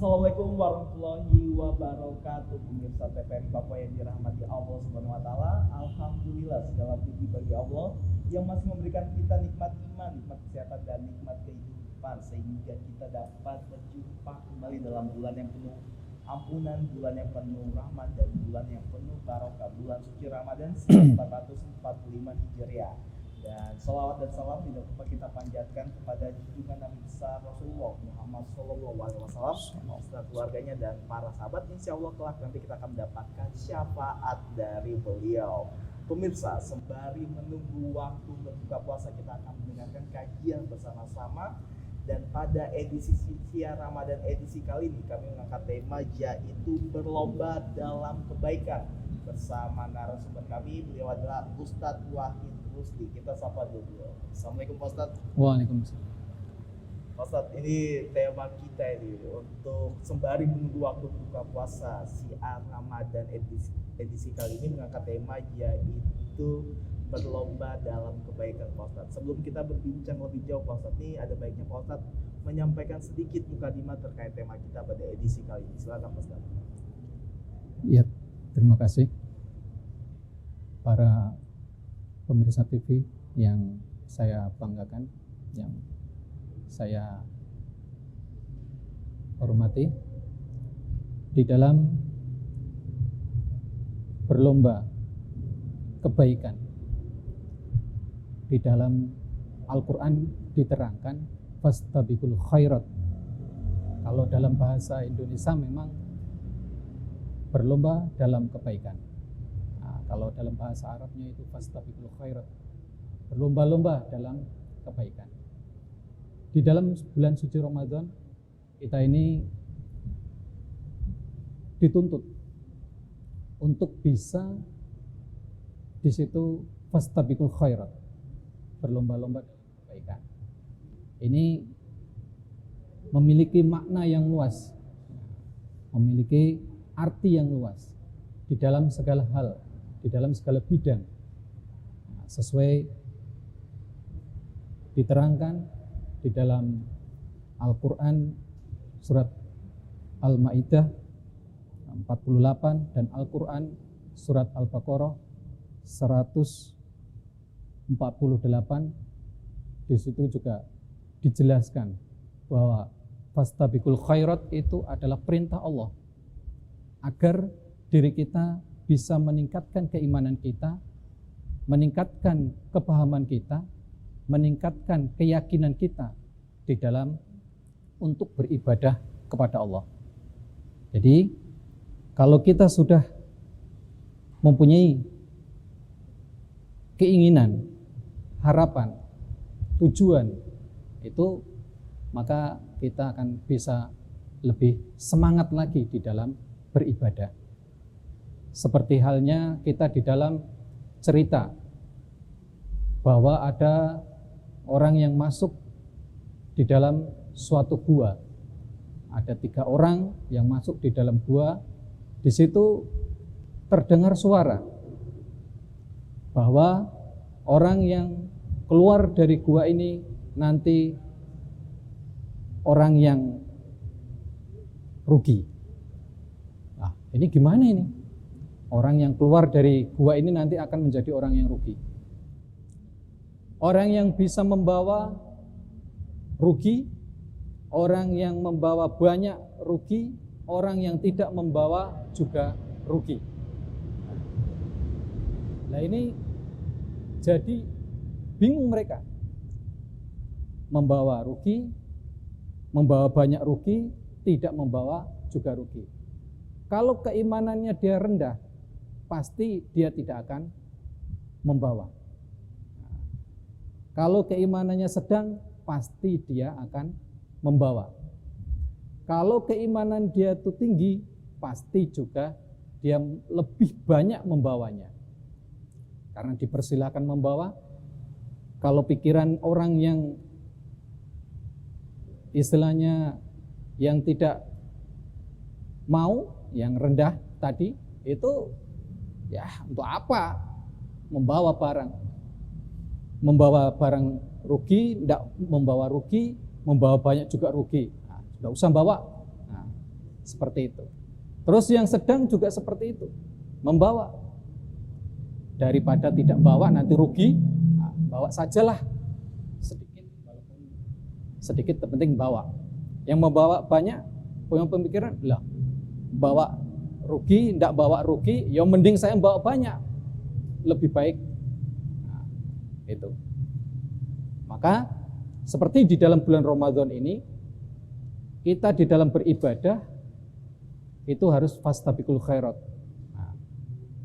Assalamualaikum warahmatullahi wabarakatuh. Pemirsa TPM Papua yang dirahmati Allah Subhanahu wa taala. Alhamdulillah segala puji bagi Allah yang masih memberikan kita nikmat iman, nikmat kesehatan dan nikmat kehidupan sehingga kita dapat berjumpa kembali dalam bulan yang penuh ampunan, bulan yang penuh rahmat dan bulan yang penuh barokah, bulan suci Ramadan 1445 Hijriah. Dan salawat dan salam tidak lupa kita panjatkan kepada junjungan Nabi besar Rasulullah Muhammad SAW, serta keluarganya dan para sahabat. Insya Allah kelak nanti kita akan mendapatkan syafaat dari beliau. Pemirsa, sembari menunggu waktu berbuka puasa, kita akan mendengarkan kajian bersama-sama. Dan pada edisi Siar Ramadan edisi kali ini kami mengangkat tema yaitu berlomba dalam kebaikan. Bersama narasumber kami, beliau adalah Ustadz Wahid Rusdi. Kita sapa dulu. Assalamualaikum Pak Ustadz. Waalaikumsalam. Pak Ustadz, ini tema kita ini untuk sembari menunggu waktu buka puasa. Siar Ramadan edisi kali ini mengangkat tema yaitu berlomba dalam kebaikan Pak Ustadz. Sebelum kita berbincang lebih jauh Pak Ustadz, ini ada baiknya Pak Ustadz menyampaikan sedikit mukadimah terkait tema kita pada edisi kali ini. Silakan Pak Ustadz. Ya, terima kasih para pemirsa TV yang saya banggakan, yang saya hormati. Di dalam berlomba kebaikan, di dalam Al-Quran diterangkan fastabiqul khairat. Kalau dalam bahasa Indonesia memang berlomba dalam kebaikan. Nah, kalau dalam bahasa Arabnya itu fastabiqul khairat, berlomba-lomba dalam kebaikan. Di dalam bulan suci Ramadan kita ini dituntut untuk bisa di situ fastabiqul khairat, berlomba-lomba dalam kebaikan. Ini memiliki makna yang luas, memiliki arti yang luas di dalam segala hal, di dalam segala bidang. Sesuai diterangkan di dalam Al-Quran surat Al-Ma'idah 48 dan Al-Quran surat Al-Baqarah 148. Di situ juga dijelaskan bahwa fastabiqul khairat itu adalah perintah Allah agar diri kita bisa meningkatkan keimanan kita, meningkatkan kepahaman kita, meningkatkan keyakinan kita di dalam untuk beribadah kepada Allah. Jadi kalau kita sudah mempunyai keinginan, harapan, tujuan itu, maka kita akan bisa lebih semangat lagi di dalam beribadah. Seperti halnya kita di dalam cerita bahwa ada orang yang masuk di dalam suatu gua. Ada 3 orang yang masuk di dalam gua. Di situ terdengar suara bahwa orang yang keluar dari gua ini nanti orang yang rugi. Nah, ini gimana ini? Orang yang keluar dari gua ini nanti akan menjadi orang yang rugi. Orang yang bisa membawa rugi, orang yang membawa banyak rugi, orang yang tidak membawa juga rugi. Nah ini jadi bingung mereka. Membawa rugi, membawa banyak rugi, tidak membawa juga rugi. Kalau keimanannya dia rendah, pasti dia tidak akan membawa. Kalau keimanannya sedang, pasti dia akan membawa. Kalau keimanan dia itu tinggi, pasti juga dia lebih banyak membawanya. Karena dipersilakan membawa. Kalau pikiran orang yang istilahnya yang tidak mau, yang rendah tadi, itu ya untuk apa membawa barang? Membawa barang rugi, tidak membawa rugi, membawa banyak juga rugi. Nah, tidak usah bawa. Nah, seperti itu. Terus yang sedang juga seperti itu, membawa. Daripada tidak bawa nanti rugi, nah, bawa sajalah sedikit, walaupun sedikit penting bawa. Yang membawa banyak, punya pemikiran, lah bawa rugi, tidak bawa rugi, ya mending saya bawa banyak, lebih baik. Nah, itu. Maka seperti di dalam bulan Ramadan ini, kita di dalam beribadah itu harus fastabiqul khairat. Nah,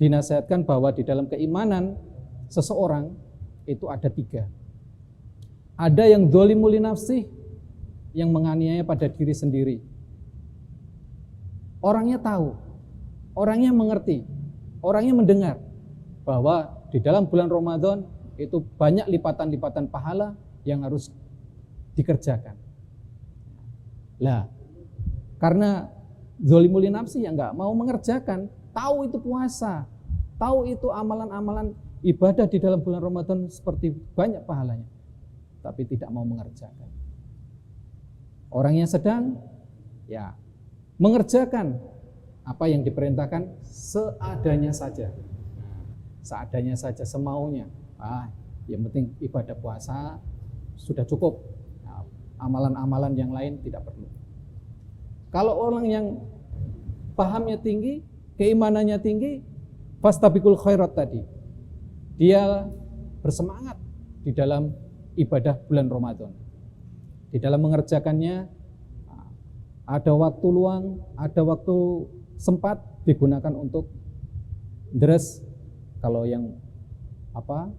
dinasihatkan bahwa di dalam keimanan seseorang itu ada 3. Ada yang dzalimun li nafsih, yang menganiaya pada diri sendiri. Orangnya tahu, orangnya mengerti, orangnya mendengar bahwa di dalam bulan Ramadan itu banyak lipatan-lipatan pahala yang harus dikerjakan. Lah, karena dzalimun li nafsi yang nggak mau mengerjakan, tahu itu puasa, tahu itu amalan-amalan ibadah di dalam bulan Ramadan seperti banyak pahalanya, tapi tidak mau mengerjakan. Orang yang sedang ya mengerjakan apa yang diperintahkan seadanya saja. Seadanya saja, semaunya. Yang penting ibadah puasa sudah cukup. Nah, amalan-amalan yang lain tidak perlu. Kalau orang yang pahamnya tinggi, keimanannya tinggi, fastabiqul khairat tadi, dia bersemangat di dalam ibadah bulan Ramadan. Di dalam mengerjakannya ada waktu luang, ada waktu sempat digunakan untuk deres, kalau yang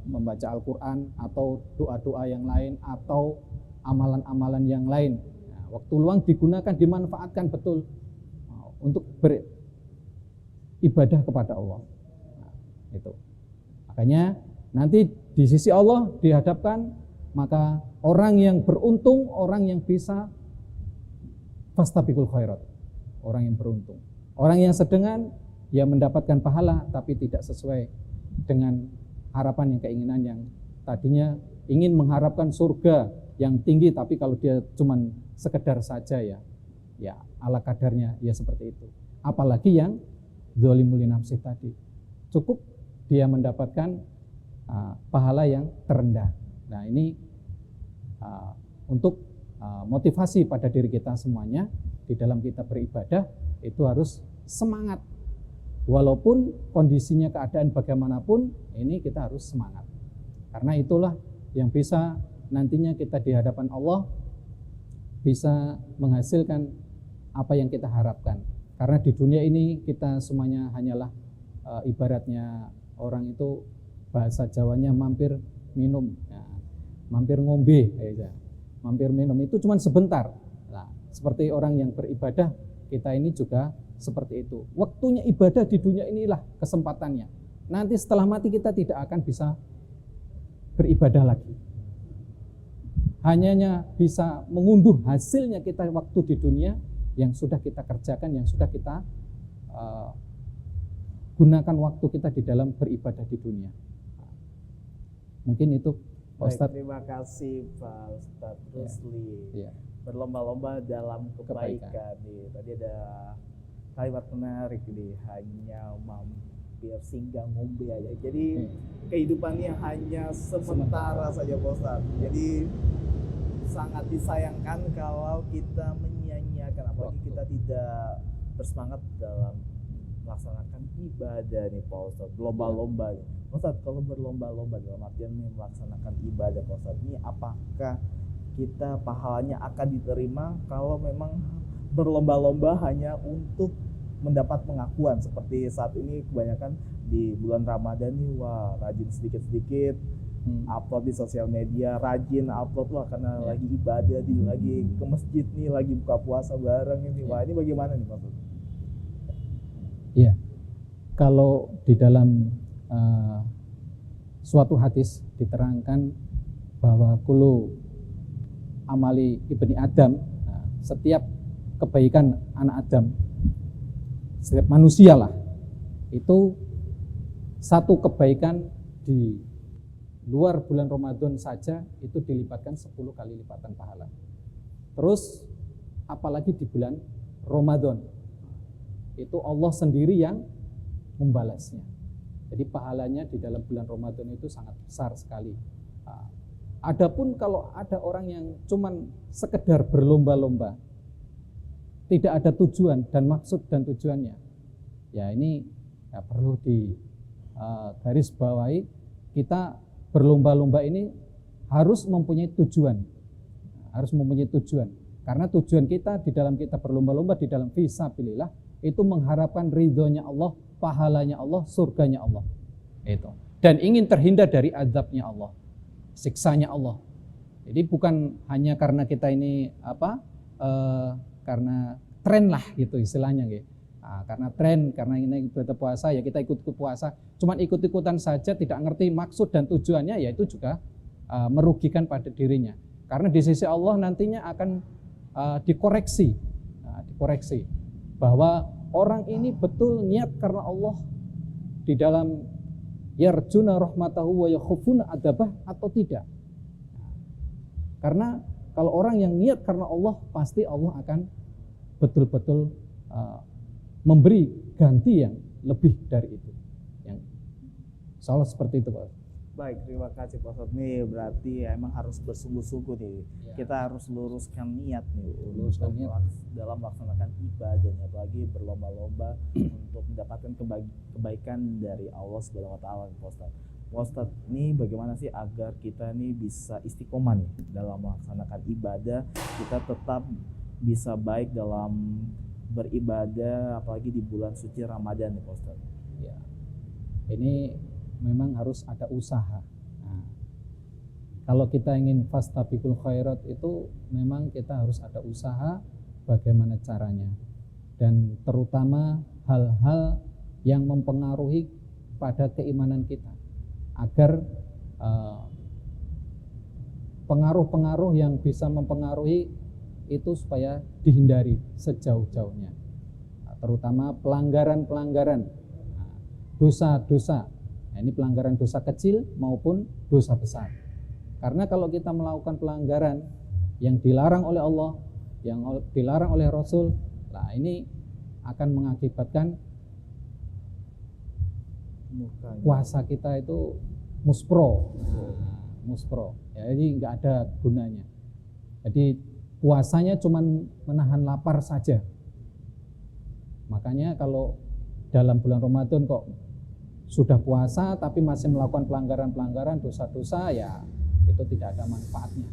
membaca Al-Quran atau doa-doa yang lain atau amalan-amalan yang lain. Nah, waktu luang digunakan, dimanfaatkan betul untuk beribadah kepada Allah. Nah, itu. Makanya nanti di sisi Allah dihadapkan, maka orang yang beruntung, orang yang bisa fastabiqul khairat, orang yang beruntung. Orang yang sedengan, ya mendapatkan pahala tapi tidak sesuai dengan harapan yang keinginan yang tadinya ingin mengharapkan surga yang tinggi, tapi kalau dia cuman sekedar saja ya ala kadarnya ya seperti itu. Apalagi yang dzalimun li nafsi tadi, cukup dia mendapatkan pahala yang terendah. Nah, ini untuk motivasi pada diri kita semuanya di dalam kita beribadah itu harus semangat. Walaupun kondisinya keadaan bagaimanapun, ini kita harus semangat. Karena itulah yang bisa nantinya kita di hadapan Allah bisa menghasilkan apa yang kita harapkan. Karena di dunia ini kita semuanya hanyalah ibaratnya orang itu bahasa Jawanya mampir minum, mampir ngombe, mampir minum itu cuma sebentar. Nah, seperti orang yang beribadah, kita ini juga seperti itu. Waktunya ibadah di dunia inilah kesempatannya. Nanti setelah mati kita tidak akan bisa beribadah lagi. Hanya bisa mengunduh hasilnya kita waktu di dunia yang sudah kita kerjakan, yang sudah kita gunakan waktu kita di dalam beribadah di dunia. Mungkin itu Pak Ustadz. Terima kasih Pak Ustadz Rusli. Ya. Berlomba-lomba dalam kebaikan. Nih, tadi ada kalimat menarik nih, hanya mampir singgah ngombe aja. Jadi kehidupannya hanya sementara saja Pak Ustadz. Jadi sangat disayangkan kalau kita menyia-nyiakan, apalagi kita tidak bersemangat dalam melaksanakan ibadah nih Pak Ustadz. Berlomba-lomba nih Pak Ustadz, kalau berlomba-lomba dalam artian nih melaksanakan ibadah Pak Ustadz, ini apakah kita pahalanya akan diterima kalau memang berlomba-lomba hanya untuk mendapat pengakuan? Seperti saat ini kebanyakan di bulan Ramadan nih, wah rajin sedikit-sedikit upload di sosial media, rajin upload wah karena lagi ibadah, lagi ke masjid nih, lagi buka puasa bareng ini. Wah, ini bagaimana nih Pak Ustadz? Iya, kalau di dalam suatu hadis diterangkan bahwa kullu amali ibni Adam, setiap kebaikan anak Adam, setiap manusia lah, itu satu kebaikan di luar bulan Ramadan saja itu dilipatkan 10 kali lipatan pahala. Terus apalagi di bulan Ramadan, itu Allah sendiri yang membalasnya. Jadi pahalanya di dalam bulan Ramadan itu sangat besar sekali. Adapun kalau ada orang yang cuman sekedar berlomba-lomba, tidak ada tujuan dan maksud dan tujuannya, ya ini ya perlu di garis bawahi. Kita berlomba-lomba ini harus mempunyai tujuan, karena tujuan kita di dalam kita berlomba-lomba di dalam fisabilillah itu mengharapkan ridhonya Allah, pahalanya Allah, surganya Allah itu, dan ingin terhindar dari azabnya Allah, siksanya Allah. Jadi bukan hanya karena kita ini karena tren lah gitu istilahnya gitu. Karena tren, karena ini ibadah puasa ya kita ikut puasa, cuman ikut-ikutan saja tidak ngerti maksud dan tujuannya, ya itu juga merugikan pada dirinya. Karena di sisi Allah nantinya akan dikoreksi bahwa orang ini betul niat karena Allah di dalam yarjuna rahmatahu wa yakhufuna adzabah atau tidak. Karena kalau orang yang niat karena Allah, pasti Allah akan betul-betul memberi ganti yang lebih dari itu. Yang salah seperti itu, Pak. Baik, terima kasih Pak Ustadz. Nih berarti emang harus bersungguh-sungguh nih. Ya. Kita harus luruskan niat nih dalam melaksanakan ibadahnya, apalagi berlomba-lomba untuk mendapatkan kebaikan dari Allah Subhanahu wa taala, Pak Ustadz. Pak Ustadz, nih bagaimana sih agar kita nih bisa istiqomah nih dalam melaksanakan ibadah, kita tetap bisa baik dalam beribadah apalagi di bulan suci Ramadan nih Pak Ustadz. Ya. Ini memang harus ada usaha. Nah, kalau kita ingin fastabiqul khairat itu memang kita harus ada usaha bagaimana caranya, dan terutama hal-hal yang mempengaruhi pada keimanan kita, agar pengaruh-pengaruh yang bisa mempengaruhi itu supaya dihindari sejauh-jauhnya, terutama pelanggaran-pelanggaran, dosa-dosa. Nah, ini pelanggaran dosa kecil maupun dosa besar. Karena kalau kita melakukan pelanggaran yang dilarang oleh Allah, yang dilarang oleh Rasul, nah ini akan mengakibatkan puasa kita itu muspro. Muspro. Ya, jadi nggak ada gunanya. Jadi puasanya cuma menahan lapar saja. Makanya kalau dalam bulan Ramadan kok sudah puasa tapi masih melakukan pelanggaran-pelanggaran, dosa-dosa, ya itu tidak ada manfaatnya.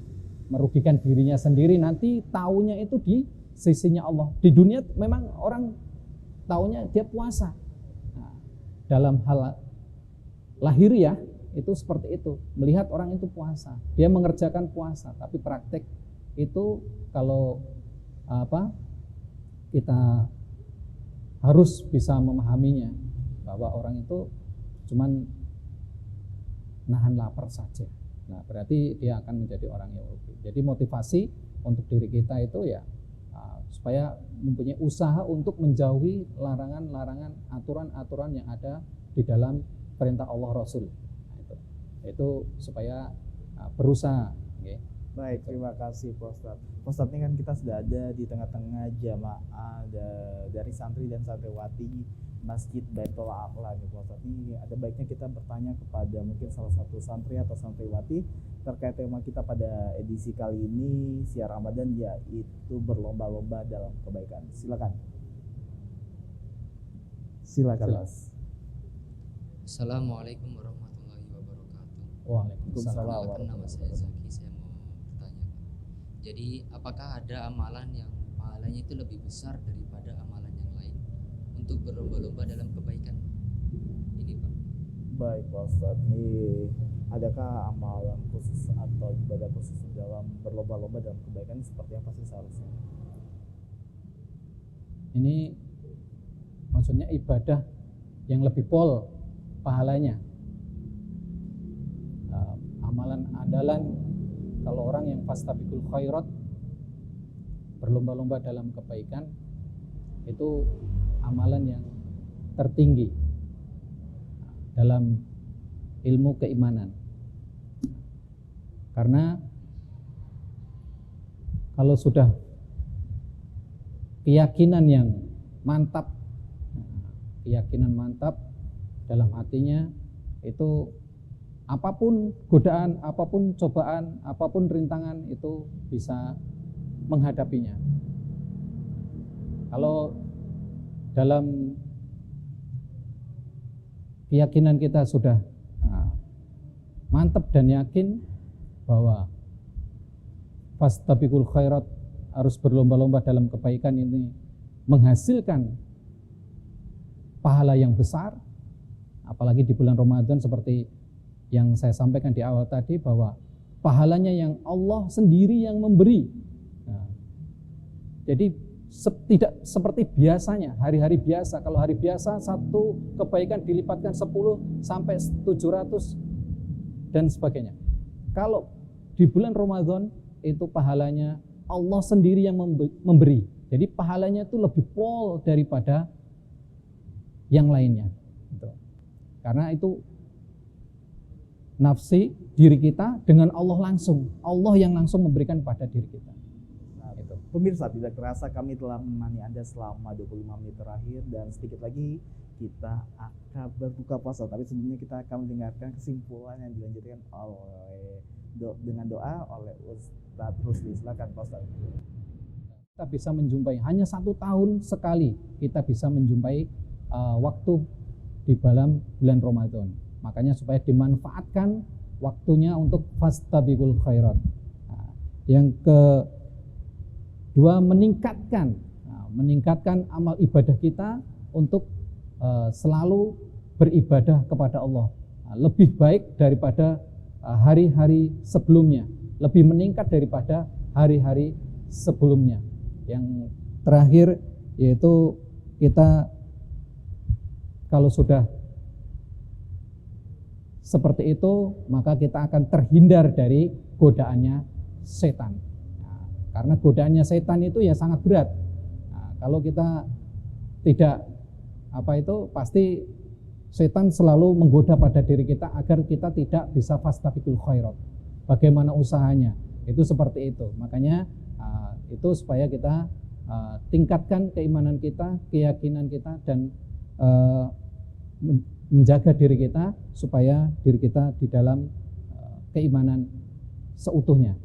Merugikan dirinya sendiri, nanti taunya itu di sisinya Allah. Di dunia memang orang taunya dia puasa. Nah, dalam hal lahiriah itu seperti itu, melihat orang itu puasa, dia mengerjakan puasa, tapi praktek itu kalau kita harus bisa memahaminya bahwa orang itu cuman nahan lapar saja. Nah, berarti dia akan menjadi orang yang rugi. Jadi motivasi untuk diri kita itu ya supaya mempunyai usaha untuk menjauhi larangan-larangan, aturan-aturan yang ada di dalam perintah Allah Rasul. Nah, itu supaya berusaha. Okay. Baik, terima kasih Pak Ustadz. Pak Ustadz, ini kan kita sudah ada di tengah-tengah jamaah dari santri dan santriwati Masjid Baitul A'la nih Pak Ustadz. Ini ada baiknya kita bertanya kepada mungkin salah satu santri atau santriwati terkait tema kita pada edisi kali ini siar Ramadan, yaitu berlomba-lomba dalam kebaikan. Silakan. Mas. Assalamualaikum warahmatullahi wabarakatuh. Waalaikumsalam. Nama saya Zaki. Saya mau bertanya, Pak. Jadi apakah ada amalan yang pahalanya itu lebih besar daripada amalan yang lain untuk berlomba-lomba dalam kebaikan ini, Pak? Baik Pak Ustadz, nih adakah amalan khusus atau ibadah khusus dalam berlomba-lomba dalam kebaikan seperti apa sih seharusnya? Ini maksudnya ibadah yang lebih pol pahalanya. Amalan andalan kalau orang yang fastabiqul khairat, berlomba-lomba dalam kebaikan, itu amalan yang tertinggi dalam ilmu keimanan. Karena kalau sudah keyakinan yang mantap keyakinan mantap dalam hatinya, itu apapun godaan, apapun cobaan, apapun rintangan itu bisa menghadapinya. Kalau dalam keyakinan kita sudah mantap dan yakin bahwa fastabiqul khairat, harus berlomba-lomba dalam kebaikan, ini menghasilkan pahala yang besar, apalagi di bulan Ramadan seperti yang saya sampaikan di awal tadi, bahwa pahalanya yang Allah sendiri yang memberi. Jadi tidak seperti biasanya, hari-hari biasa. Kalau hari biasa satu kebaikan dilipatkan 10 sampai 700 dan sebagainya. Kalau di bulan Ramadan itu pahalanya Allah sendiri yang memberi. Jadi pahalanya itu lebih pol daripada yang lainnya. Karena itu nafsi diri kita dengan Allah langsung. Allah yang langsung memberikan pada diri kita. Pemirsa, tidak terasa kami telah menemani Anda selama 25 menit terakhir, dan sedikit lagi kita akan berbuka puasa. Tapi sebelumnya kita akan mendengarkan kesimpulan yang dilanjutkan oleh dengan doa oleh Ustadz Rusli. Silakan Pak Ustadz. Kita bisa menjumpai hanya 1 tahun sekali, kita bisa menjumpai waktu di dalam bulan Ramadan. Makanya supaya dimanfaatkan waktunya untuk fastabiqul khairat. Yang kedua, meningkatkan amal ibadah kita untuk selalu beribadah kepada Allah, lebih baik daripada hari-hari sebelumnya, lebih meningkat daripada hari-hari sebelumnya. Yang terakhir yaitu kita kalau sudah seperti itu, maka kita akan terhindar dari godaannya setan. Karena godaannya setan itu ya sangat berat. Kalau kita tidak pasti setan selalu menggoda pada diri kita agar kita tidak bisa fastabiqul khairat. Bagaimana usahanya? Itu seperti itu. Makanya itu supaya kita tingkatkan keimanan kita, keyakinan kita, dan menjaga diri kita supaya diri kita di dalam keimanan seutuhnya.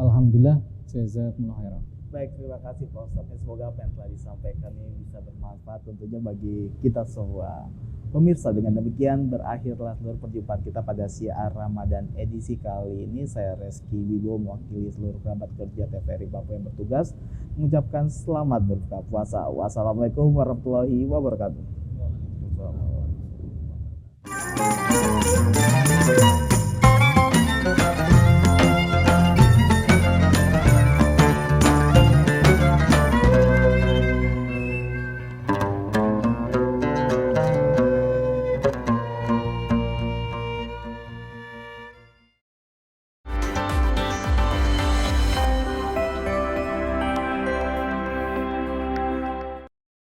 Alhamdulillah, jazakumullah khairan. Baik, terima kasih Pak Ustadz. Semoga apa yang telah disampaikan ini bisa bermanfaat tentunya bagi kita semua. Pemirsa, dengan demikian berakhirlah seluruh perjumpaan kita pada Syiar Ramadan edisi kali ini. Saya Reski Wibowo mewakili seluruh kerabat kerja TVRI Papua yang bertugas mengucapkan selamat berbuka puasa. Wassalamualaikum warahmatullahi wabarakatuh.